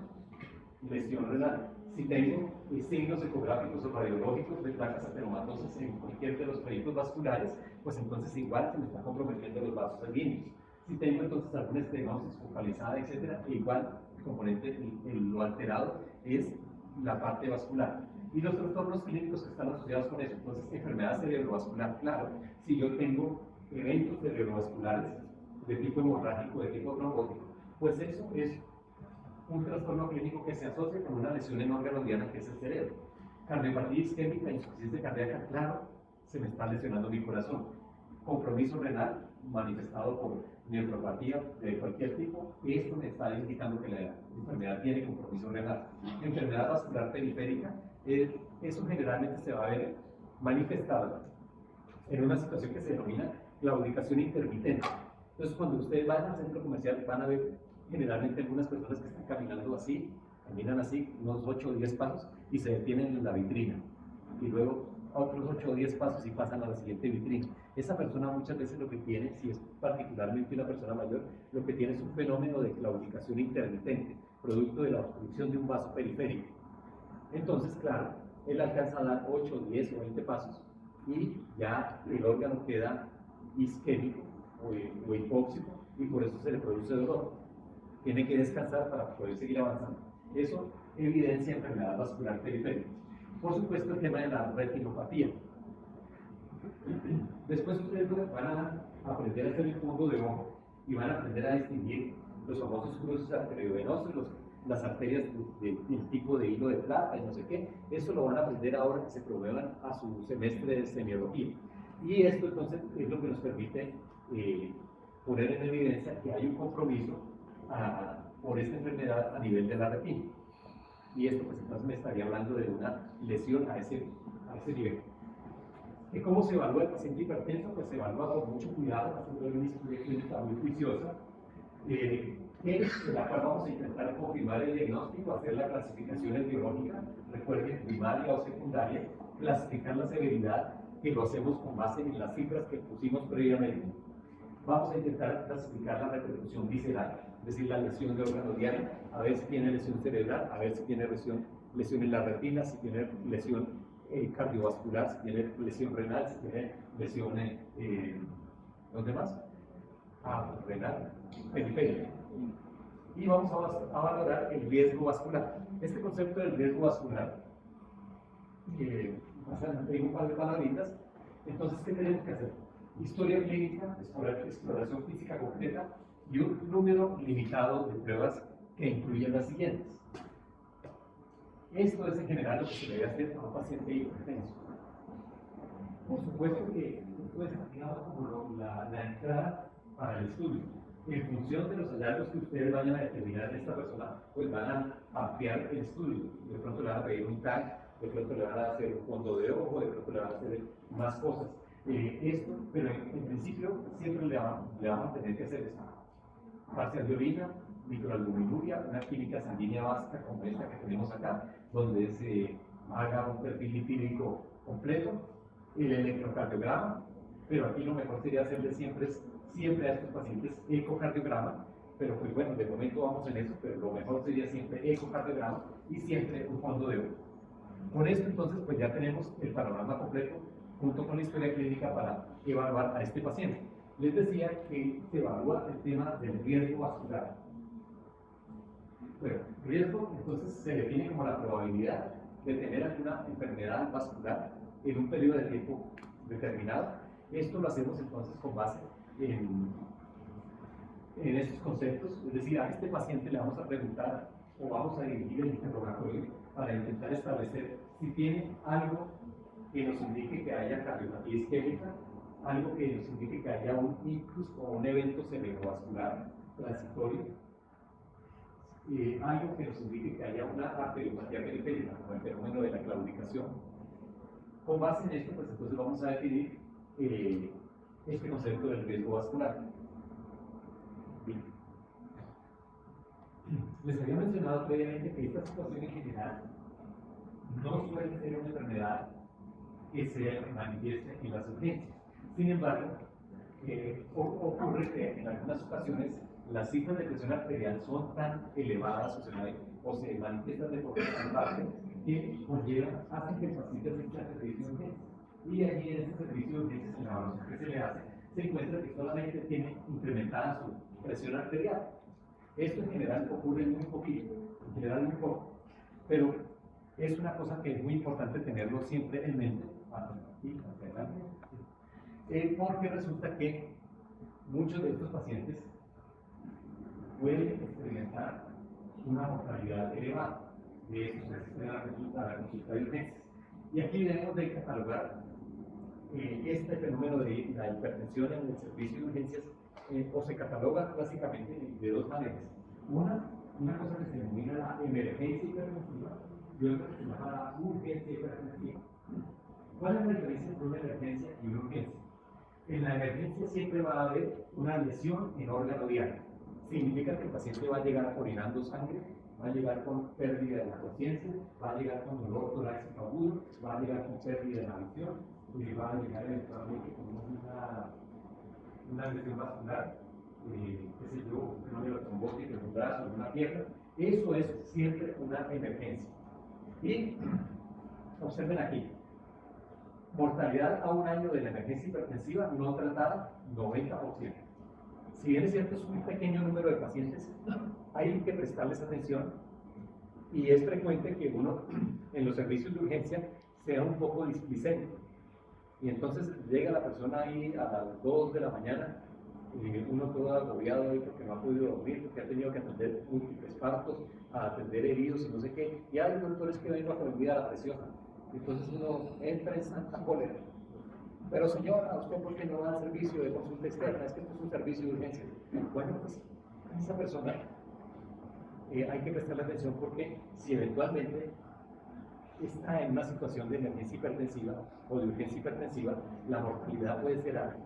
lesión renal. Si tengo signos ecográficos o radiológicos de placas ateromatosas en cualquier de los proyectos vasculares, pues entonces igual se me está comprometiendo los vasos sanguíneos. Si tengo entonces alguna estenosis focalizada, etcétera, igual el componente, lo alterado es la parte vascular. Y los trastornos clínicos que están asociados con eso, entonces enfermedad cerebrovascular, claro, si yo tengo eventos cerebrovasculares de tipo hemorrágico, de tipo trombótico, pues eso es un trastorno clínico que se asocia con una lesión en órgano diana que es el cerebro. Cardiopatía isquémica, insuficiencia cardíaca, claro, se me está lesionando mi corazón. Compromiso renal manifestado por nefropatía de cualquier tipo, esto me está indicando que la enfermedad tiene compromiso renal. Enfermedad vascular periférica, eso generalmente se va a ver manifestado en una situación que se denomina claudicación intermitente. Entonces, cuando ustedes vayan al centro comercial, van a ver generalmente algunas personas que están caminando así, caminan así, unos 8 o 10 pasos y se detienen en la vitrina. Y luego otros 8 o 10 pasos y pasan a la siguiente vitrina. Esa persona muchas veces lo que tiene, si es particularmente una persona mayor, lo que tiene es un fenómeno de claudicación intermitente, producto de la obstrucción de un vaso periférico. Entonces, claro, él alcanza a dar 8, 10 o 20 pasos y ya el órgano queda isquémico o hipóxico y por eso se le produce dolor. Tiene que descansar para poder seguir avanzando. Eso evidencia enfermedad vascular periférica. Por supuesto, el tema de la retinopatía. Después ustedes van a aprender a hacer el fondo de ojo y van a aprender a distinguir los famosos cruces arteriovenosos, las arterias del tipo de hilo de plata y no sé qué. Eso lo van a aprender ahora que se promuevan a su semestre de semiología. Y esto entonces es lo que nos permite poner en evidencia que hay un compromiso por esta enfermedad a nivel de la retina. Y esto pues entonces me estaría hablando de una lesión a ese nivel. ¿Y cómo se evalúa el paciente hipertenso? Pues se evalúa con mucho cuidado, haciendo una historia clínica muy juiciosa, en la cual vamos a intentar confirmar el diagnóstico, hacer la clasificación etiológica, recuerden, primaria o secundaria, clasificar la severidad, que lo hacemos con base en las cifras que pusimos previamente. Vamos a intentar clasificar la repercusión visceral, es decir, la lesión de órgano diario, a ver si tiene lesión cerebral, a ver si tiene lesión en la retina, si tiene lesión cardiovascular, si tiene lesión renal, si tiene lesión ¿dónde más? Renal, periférica. Y vamos a valorar el riesgo vascular. Este concepto del riesgo vascular, tengo un par de palabritas. Entonces, ¿qué tenemos que hacer? Historia clínica, exploración física completa y un número limitado de pruebas que incluyen las siguientes. Esto es en general lo que se debe hacer a un paciente hipertenso. Por supuesto que esto es, digamos, como la entrada para el estudio. En función de los hallazgos que ustedes vayan a determinar en esta persona, pues van a ampliar el estudio. De pronto le van a pedir un TAC, de pronto le van a hacer un fondo de ojo, de pronto le van a hacer más cosas. Pero en principio siempre le vamos a tener que hacer esto. Parcial de orina, microalbuminuria, una química sanguínea básica como esta que tenemos acá, donde se haga un perfil lipídico completo, el electrocardiograma, pero aquí lo mejor sería hacerle siempre a estos pacientes ecocardiograma, pero pues bueno, de momento vamos en eso, pero lo mejor sería siempre ecocardiograma y siempre un fondo de ojo. Con esto entonces pues ya tenemos el panorama completo junto con la historia clínica para evaluar a este paciente. Les decía que se evalúa el tema del riesgo vascular. Bueno, riesgo entonces se define como la probabilidad de tener alguna enfermedad vascular en un periodo de tiempo determinado. Esto lo hacemos entonces con base en estos conceptos, es decir, a este paciente le vamos a preguntar o vamos a dirigir el interrogatorio para intentar establecer si tiene algo que nos indique que haya cardiopatía isquémica, algo que nos indique que haya un ictus o un evento cerebrovascular transitorio, algo que nos indique que haya una arteriopatía periférica, como el fenómeno de la claudicación. Con base en esto, pues entonces vamos a definir este concepto del riesgo vascular. Bien. Les había mencionado previamente que esta situación en general no suele ser una enfermedad que se manifieste en las urgencias. Sin embargo, ocurre que en algunas ocasiones las cifras de presión arterial son tan elevadas o se manifiestan de forma tan rápida que hacen que el paciente asista a servicio de urgencias. Y allí en ese servicio de urgencias, en la evaluación que se le hace, se encuentra que solamente tiene incrementada su presión arterial. Esto en general ocurre muy poquito, en general muy poco, pero es una cosa que es muy importante tenerlo siempre en mente, porque resulta que muchos de estos pacientes pueden experimentar una mortalidad elevada. De eso se asiste a la consulta de urgencias. Y aquí debemos de catalogar este fenómeno de la hipertensión en el servicio de urgencias, o se cataloga básicamente de dos maneras. Una cosa que se denomina la emergencia hipertensiva y otra que se llama la urgencia hipertensiva. ¿Cuál es la diferencia entre una emergencia y una urgencia? En la emergencia siempre va a haber una lesión en órgano diario. Significa que el paciente va a llegar orinando sangre, va a llegar con pérdida de la conciencia, va a llegar con dolor torácico agudo, va a llegar con pérdida de la visión, y va a llegar eventualmente con una lesión vascular, qué sé yo, un fenómeno trombótico en un brazo, en una pierna. Eso es siempre una emergencia. Y observen aquí, mortalidad a un año de la emergencia hipertensiva no tratada, 90%. Si bien es cierto, es un pequeño número de pacientes, hay que prestarles atención y es frecuente que uno en los servicios de urgencia sea un poco displicente. Y entonces llega la persona ahí a las 2 de la mañana, uno todo agobiado ahí porque no ha podido dormir, porque ha tenido que atender múltiples partos, a atender heridos y no sé qué. Y hay doctores que vengo a prendida la presión. Entonces uno entra en santa cólera. Pero señora, ¿usted por qué no va al servicio de consulta externa? Es que esto es un servicio de urgencia. Bueno, pues esa persona hay que prestarle atención porque si eventualmente está en una situación de emergencia hipertensiva o de urgencia hipertensiva, la mortalidad puede ser alta.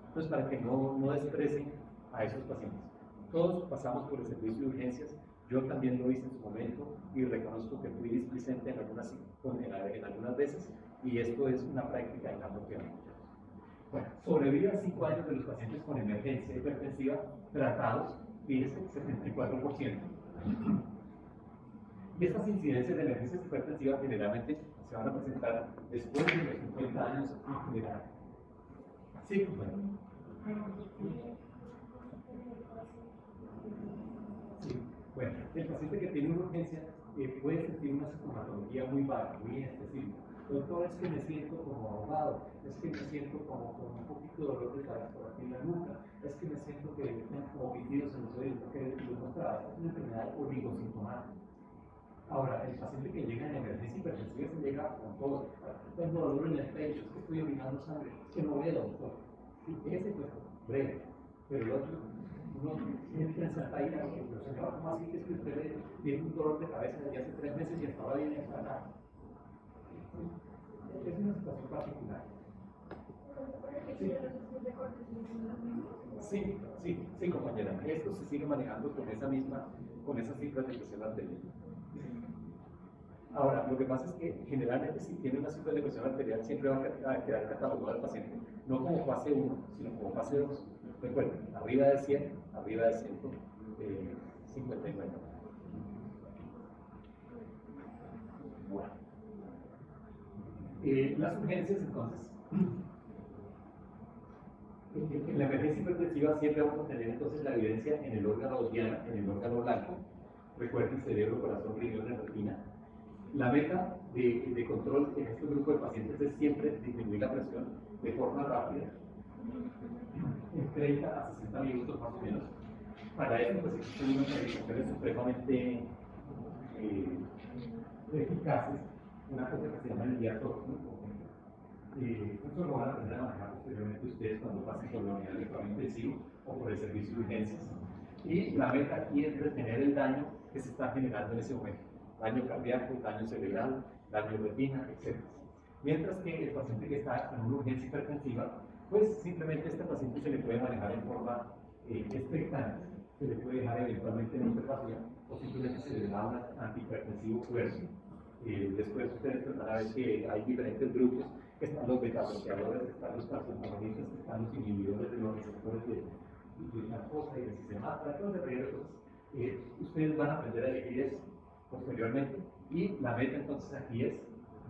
Entonces, para que no desprecien a esos pacientes. Todos pasamos por el servicio de urgencias. Yo también lo hice en su momento y reconozco que fui displicente en algunas veces y esto es una práctica inapropiada. Bueno, sobrevida 5 años de los pacientes con emergencia hipertensiva tratados, fíjense, 74%. Y estas incidencias de emergencias hipertensivas generalmente se van a presentar después de los 50 años de edad. Sí, bueno. Sí, bueno, el paciente que tiene una urgencia puede sentir una sintomatología muy vaga, muy específica. Doctor, es que me siento como ahogado, es que me siento como con un poquito de dolor de cabeza por aquí en la nuca, es que me siento que tengo como pitidos en los oídos, porque lo mostraba, es una enfermedad oligosintomática. Ahora, el paciente que llega en emergencia hipertensiva se llega con todo. Tengo dolor en el pecho, es que estoy orinando sangre, es que no veo, doctor. Sí, ese pues breve, pero el otro, uno entra en Santa Ira, pero señor, ¿cómo así que es que usted tiene un dolor de cabeza desde hace 3 meses y hasta ahora viene a sanar? Es una situación particular. Sí, sí, compañera. Esto se sigue manejando con esas cifras de presión arterial. Ahora, lo que pasa es que generalmente si tiene una cifra de presión arterial siempre va a quedar catalogado al paciente, no como fase 1, sino como fase 2. Recuerden, arriba de 100, arriba de 159. Bueno. Las urgencias, entonces. En la emergencia hipertensiva siempre vamos a tener entonces la evidencia en el órgano diana, en el órgano blanco. Recuerden, cerebro, corazón, riñón, retina. La meta de control en este grupo de pacientes es siempre disminuir la presión de forma rápida, en 30 a 60 minutos más o menos. Para eso, pues existen unas medicaciones supremamente eficaces, una cosa que se llama el diatóxico. Esto lo van a aprender a manejar posteriormente ustedes cuando pasen por la unidad de cuidado intensivo o por el servicio de urgencias. Y la meta aquí es detener el daño que se está generando en ese momento. Daño cardíaco, daño cerebral, daño retina, etc. Mientras que el paciente que está en una urgencia hipertensiva, pues simplemente este paciente se le puede manejar en forma expectante, se le puede dejar eventualmente en hipertensión o simplemente se le da un antihipertensivo fuerte. Después ustedes van a ver que hay diferentes grupos, que están los beta-bloqueadores, que están los calcitonistas, que están los inhibidores de los receptores de glucosa y de sistema, para que no se ríen cosas. Ustedes van a aprender a elegir eso posteriormente, y la meta entonces aquí es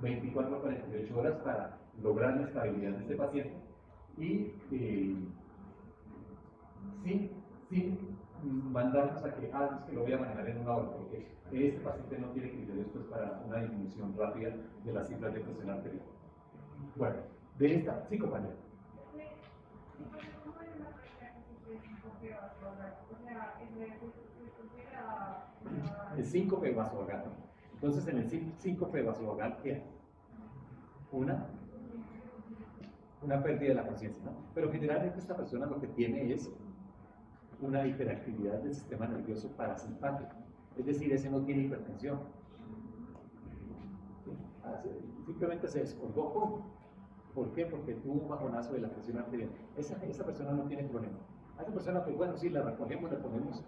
24 a 48 horas para lograr la estabilidad de este paciente y sin mandarnos a que, es que lo voy a manejar en 1 hora, porque este paciente no tiene criterios pues, para una disminución rápida de las cifras de presión arterial. Bueno, de esta, sí, compañero. El síncope vasovagal. Entonces, en el síncope vasovagal, ¿qué? Una pérdida de la conciencia, ¿no? Pero generalmente esta persona lo que tiene es una hiperactividad del sistema nervioso parasimpático. Es decir, ese no tiene hipertensión. Simplemente se descolgó. ¿Por qué? Porque tuvo un bajonazo de la presión arterial. Esa persona no tiene problema. Hay una persona, pues bueno, sí, la recogemos, le ponemos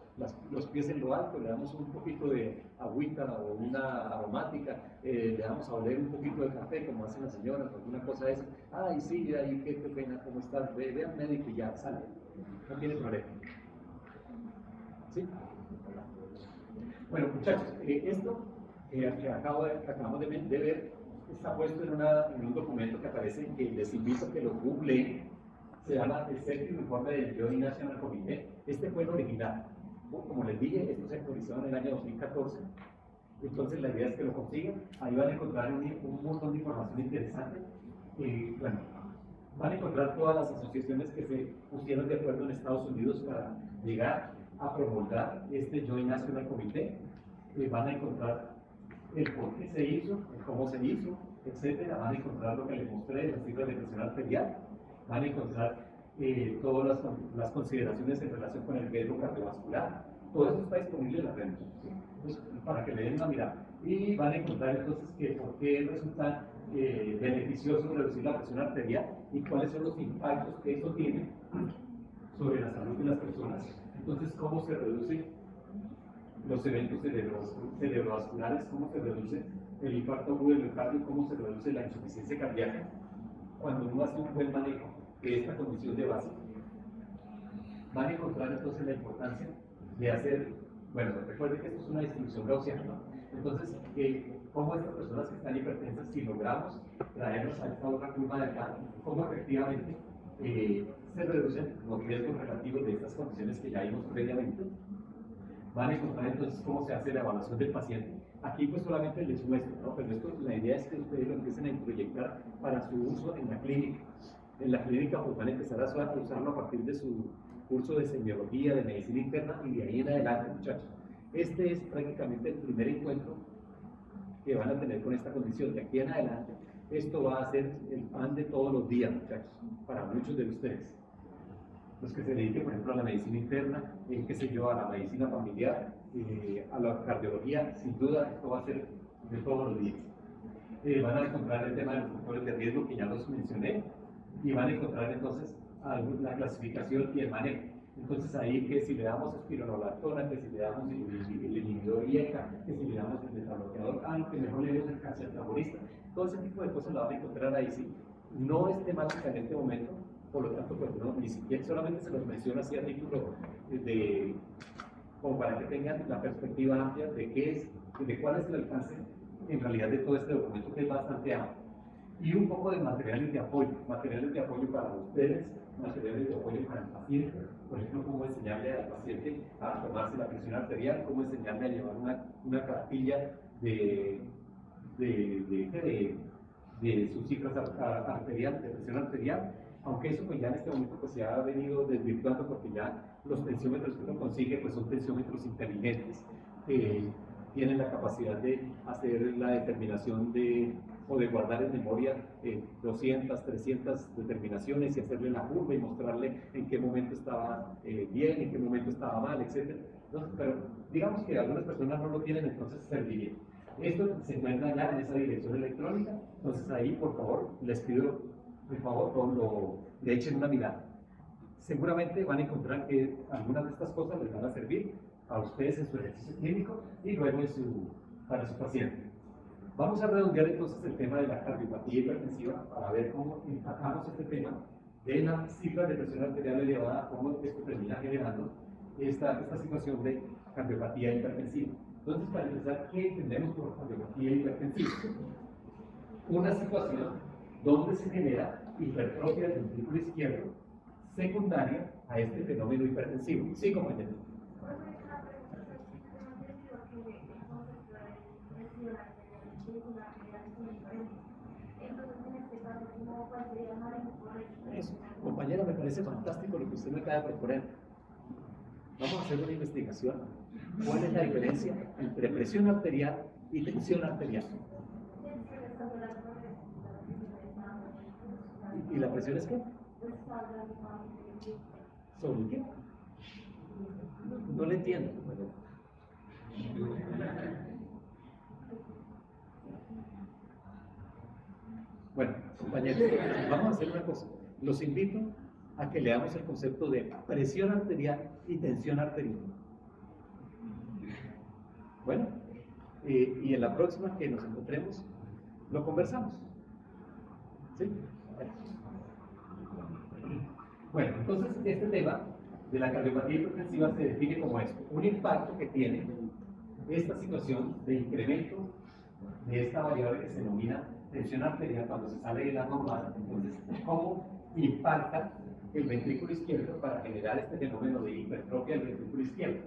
los pies en lo alto, le damos un poquito de agüita o una aromática, le damos a oler un poquito de café, como hacen las señoras, o alguna cosa de esa. Ay, sí, ay, qué pena, ¿cómo estás? Ve al médico y ya, sale. No tiene problema. ¿Sí? Bueno, muchachos, esto que acabamos de ver está puesto en un documento que aparece, que les invito a que lo googleen. Se llama el séptimo informe del Joint National Committee. Este fue el original. Como les dije, esto se actualizó en el año 2014. Entonces la idea es que lo consigan. Ahí van a encontrar un montón de información interesante. Bueno, van a encontrar todas las asociaciones que se pusieron de acuerdo en Estados Unidos para llegar a promulgar este Joint National Committee. Van a encontrar el por qué se hizo, el cómo se hizo, etc. Van a encontrar lo que les mostré, las cifras de presión arterial. Van a encontrar todas las consideraciones en relación con el riesgo cardiovascular. Todo esto está disponible en la red, ¿sí? Entonces, para que le den una mirada. Y van a encontrar entonces que por qué resulta beneficioso reducir la presión arterial y cuáles son los impactos que eso tiene sobre la salud de las personas. Entonces, cómo se reducen los eventos cerebrovasculares, cómo se reduce el infarto agudo del miocardio, cómo se reduce la insuficiencia cardíaca cuando uno hace un buen manejo esta condición de base, van a encontrar entonces la importancia de hacer, bueno, recuerden que esto es una distribución gaussiana, ¿no? Entonces, cómo estas personas que están hipertensas, si logramos traernos a esta otra curva de acá, cómo efectivamente se reducen los riesgos relativos de estas condiciones que ya vimos previamente. Van a encontrar entonces cómo se hace la evaluación del paciente. Aquí pues solamente les muestro, ¿no? Pero esto, la idea es que ustedes lo empiecen a introyectar para su uso en la clínica. En la clínica pues van a empezar a usarlo a partir de su curso de semiología, de medicina interna y de ahí en adelante, muchachos. Este es prácticamente el primer encuentro que van a tener con esta condición. De aquí en adelante, esto va a ser el pan de todos los días, muchachos, para muchos de ustedes. Los que se dediquen, por ejemplo, a la medicina interna, qué sé yo, a la medicina familiar, a la cardiología, sin duda, esto va a ser de todos los días. Van a encontrar el tema de los factores de riesgo que ya los mencioné, y van a encontrar entonces la clasificación y el manejo. Entonces ahí que si le damos espironolactona, que si le damos el inhibidor IECA, que si le damos el metabloqueador, que mejor le demos el calciatragonista, todo ese tipo de cosas lo van a encontrar ahí, sí. No es temática en este momento, por lo tanto, pues no, ni siquiera solamente se los menciono así a título como para que tengan la perspectiva amplia de qué es, de cuál es el alcance en realidad de todo este documento, que es bastante amplio. Y un poco de materiales de apoyo para ustedes, materiales de apoyo para el paciente, por ejemplo, cómo enseñarle al paciente a tomarse la presión arterial, cómo enseñarle a llevar una cartilla de sus cifras arteriales, de presión arterial, aunque eso pues ya en este momento pues se ha venido desvirtuando porque ya los tensiómetros que uno consigue pues son tensiómetros inteligentes, tienen la capacidad de hacer la determinación o de guardar en memoria 200, 300 determinaciones y hacerle la curva y mostrarle en qué momento estaba bien, en qué momento estaba mal, etc. Entonces, pero digamos que algunas personas no lo tienen, entonces serviría. Esto se encuentra ya en esa dirección electrónica, entonces ahí por favor les pido por favor le echen una mirada. Seguramente van a encontrar que algunas de estas cosas les van a servir a ustedes en su ejercicio clínico y luego para su paciente. Vamos a redondear entonces el tema de la cardiopatía hipertensiva para ver cómo empatamos este tema de las cifras de presión arterial elevada, cómo esto termina generando esta situación de cardiopatía hipertensiva. Entonces, para empezar, ¿qué entendemos por cardiopatía hipertensiva? Una situación donde se genera hipertrofia del ventrículo izquierdo secundaria a este fenómeno hipertensivo. Sí, compañero. Eso, compañera, me parece fantástico lo que usted me acaba de proponer. Vamos a hacer una investigación. ¿Cuál es la diferencia entre presión arterial y tensión arterial? ¿Y la presión es qué? ¿Sobre qué? No le entiendo. Bueno, compañeros, vamos a hacer una cosa. Los invito a que leamos el concepto de presión arterial y tensión arterial. Bueno, y en la próxima que nos encontremos, lo conversamos. ¿Sí? Bueno, entonces este tema de la cardiopatía hipertensiva se define como esto: un impacto que tiene esta situación de incremento de esta variable que se denomina tensión arterial cuando se sale de la normal. Entonces, ¿cómo impacta el ventrículo izquierdo para generar este fenómeno de hipertrofia del ventrículo izquierdo?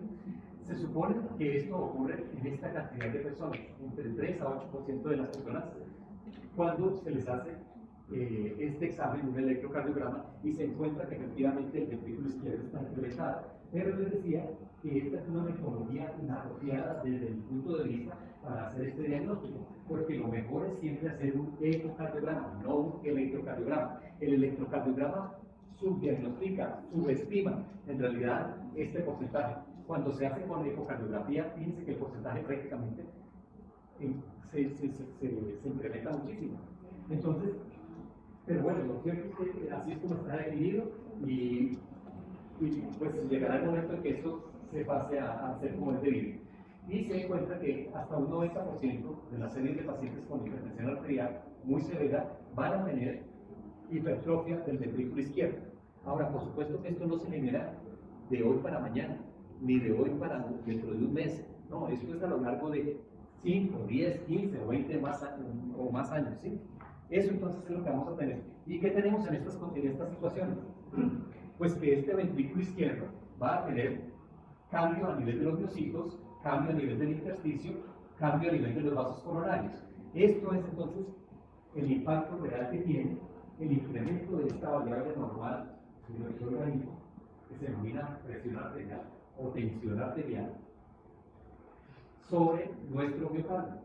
Se supone que esto ocurre en esta cantidad de personas, entre el 3 a 8% de las personas, cuando se les hace este examen, un electrocardiograma, y se encuentra que efectivamente el ventrículo izquierdo está incrementado. Pero les decía que esta es una metodología inapropiada desde el punto de vista para hacer este diagnóstico, porque lo mejor es siempre hacer un ecocardiograma, no un electrocardiograma. El electrocardiograma subdiagnostica, subestima en realidad este porcentaje. Cuando se hace con ecocardiografía, fíjense que el porcentaje prácticamente se incrementa muchísimo. Entonces, pero bueno, lo cierto es que así es como está definido y pues llegará el momento en que esto se pase a ser como es debido. Y se encuentra que hasta un 90% de las series de pacientes con hipertensión arterial muy severa van a tener hipertrofia del ventrículo izquierdo. Ahora, por supuesto que esto no se genera de hoy para mañana, ni de hoy para dentro de un mes. No, esto es a lo largo de 5, 10, 15 o 20 más años, ¿sí? Eso entonces es lo que vamos a tener. ¿Y qué tenemos en estas situaciones? Pues que este ventrículo izquierdo va a tener cambio a nivel de los miocitos, cambio a nivel del intersticio, cambio a nivel de los vasos coronarios. Esto es entonces el impacto real que tiene el incremento de esta variable normal de nuestro organismo, que se denomina presión arterial o tensión arterial, sobre nuestro miocardio.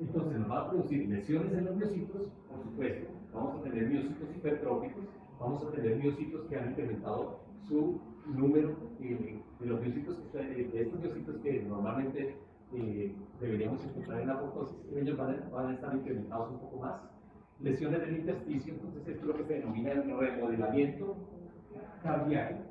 Entonces nos va a producir lesiones en los miocitos, por supuesto, vamos a tener miocitos hipertróficos, vamos a tener miocitos que han incrementado su número de los miocitos, de estos miocitos que normalmente deberíamos encontrar en la apoptosis, ellos van a estar incrementados un poco más. Lesiones del intersticio, entonces esto es lo que se denomina el remodelamiento cardíaco,